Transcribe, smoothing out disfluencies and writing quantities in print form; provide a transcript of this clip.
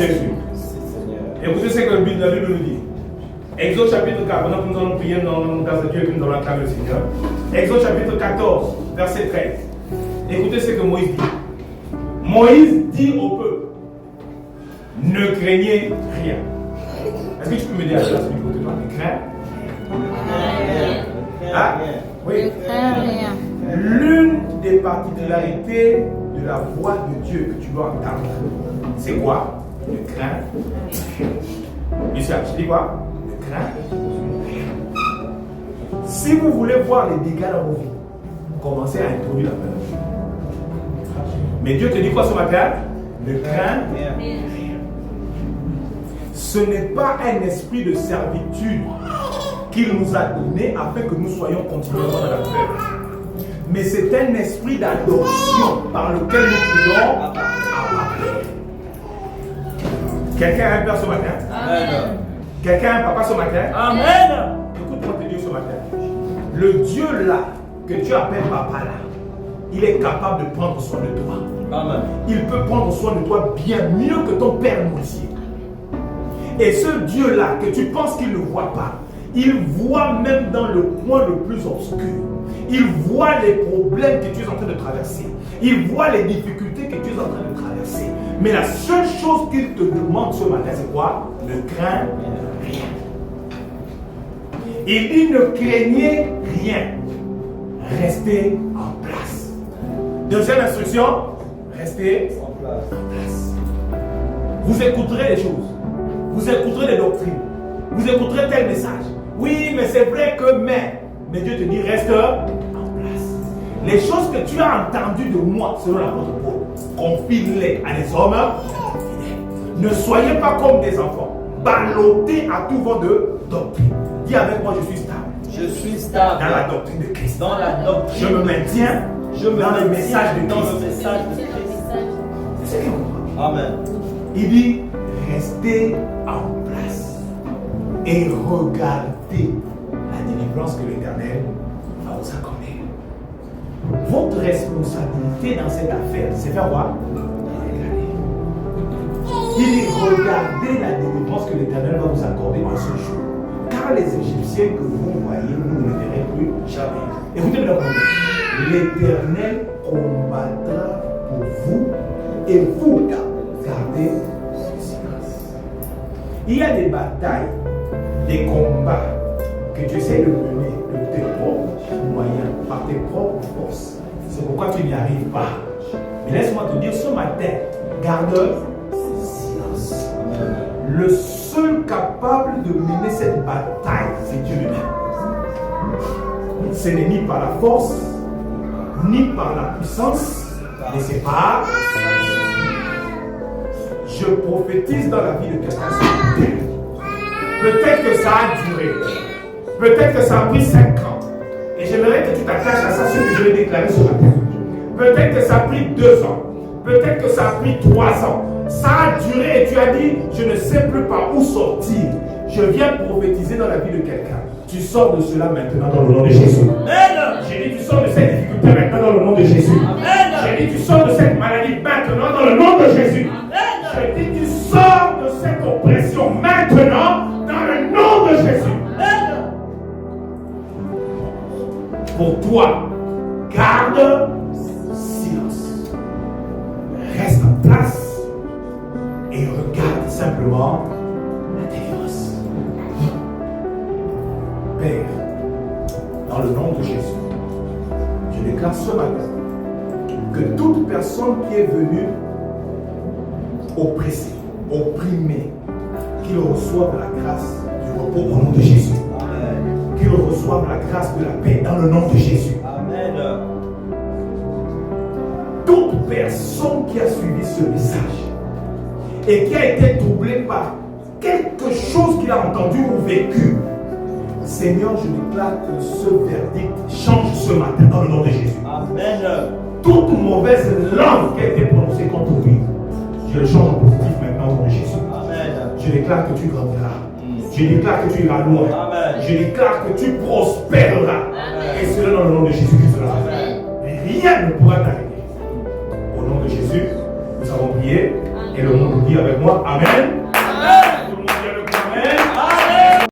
Jésus. Écoutez ce que la Bible nous dit. Exode chapitre 4, pendant que nous allons prier dans la grâce de Dieu et que nous allons acclamer le Seigneur. Exode chapitre 14, verset 13. Écoutez ce que Moïse dit. Moïse dit au peuple, ne craignez rien. Est-ce que tu peux me dire à la place du côté de toi, ne crains rien. Ah, oui. Ne crains rien. L'une des particularités de la voix de Dieu que tu dois entendre, c'est quoi? Ne crains rien. Lucien, je dis quoi? Ne crains rien. Si vous voulez voir les dégâts dans vos vies, commencez à introduire la peur. Mais Dieu te dit quoi ce matin? Ne crains rien. Ce n'est pas un esprit de servitude qu'il nous a donné afin que nous soyons continuellement dans la peur. Mais c'est un esprit d'adoption par lequel nous prions à Père. Quelqu'un a un père ce matin? Amen. Quelqu'un a un papa ce matin? Amen. Écoute-moi te dire ce matin. Le Dieu là, que tu appelles papa là, il est capable de prendre soin de toi. Amen. Il peut prendre soin de toi bien mieux que ton père nourricier. Et ce Dieu là, que tu penses qu'il ne voit pas, il voit même dans le coin le plus obscur. Il voit les problèmes que tu es en train de traverser. Il voit les difficultés que tu es en train de traverser. Mais la seule chose qu'il te demande ce matin, c'est quoi? Ne crains rien. Il dit ne craignez rien. Restez en place. Deuxième instruction, restez en place. Vous écouterez les choses. Vous écouterez les doctrines. Vous écouterez tel message. Oui, mais c'est vrai que mais Dieu te dit reste en place. Les choses que tu as entendues de moi, selon l'apôtre Paul, confie-les à des hommes fidèles. Ne soyez pas comme des enfants, ballottés à tout vent de doctrine. Dis avec moi, je suis stable. Je suis stable Dans la doctrine de Christ. dans la doctrine. Je me maintiens dans le message de dans le Christ. message de Christ. C'est ce qu'il comprend. Amen. Il dit restez en place et regardez la délivrance que l'Éternel va vous accorder. Votre responsabilité dans cette affaire, c'est faire quoi? Regarder. Il dit regardez la délivrance que l'Éternel va vous accorder en ce jour. Car les Égyptiens que vous voyez, vous ne les verrez plus jamais. Écoutez-moi d'abord. L'Éternel combattra pour vous et vous gardez ce silence. Il y a des batailles, des combats que tu essaies de mener de tes propres moyens, par tes propres forces. C'est pourquoi tu n'y arrives pas. Mais laisse-moi te dire ce matin, garde silence. Le seul capable de mener cette bataille, c'est Dieu lui-même. Ce n'est ni par la force, ni par la puissance, mais c'est par... Je prophétise dans la vie de quelqu'un. Peut-être que ça a duré. Peut-être que ça a pris 5 ans. Et j'aimerais que tu t'attaches à ça, ce que je vais déclarer ce matin. Peut-être que ça a pris 2 ans. Peut-être que ça a pris 3 ans. Ça a duré et tu as dit, je ne sais plus par où sortir. Je viens prophétiser dans la vie de quelqu'un. Tu sors de cela maintenant dans le nom de Jésus. Amen. J'ai dit, tu sors de cette difficulté maintenant dans le nom de Jésus. Amen. J'ai dit, tu sors de cette maladie maintenant dans le nom de Jésus. J'ai dit, tu sors de cette oppression maintenant dans le nom de Jésus. Pour toi, garde silence. Reste en place et regarde simplement la délivrance. Père, dans le nom de Jésus, je déclare ce matin que toute personne qui est venue oppressé, opprimé, qu'il reçoive la grâce du repos au nom de Jésus. Amen. Qu'il reçoive la grâce de la paix dans le nom de Jésus. Amen. Toute personne qui a suivi ce message et qui a été troublée par quelque chose qu'il a entendu ou vécu, Seigneur, je déclare que ce verdict change ce matin dans le nom de Jésus. Amen. Toute mauvaise langue qui a été prononcée contre lui, je le change en positif maintenant au nom de Jésus. Amen. Je déclare que tu grandiras. Je déclare que tu iras loin. Amen. Je déclare que tu prospéreras. Amen. Et cela dans le nom de Jésus-Christ. Amen. Rien ne pourra t'arrêter. Au nom de Jésus, nous avons prié. Et le monde dit dire avec moi, Amen.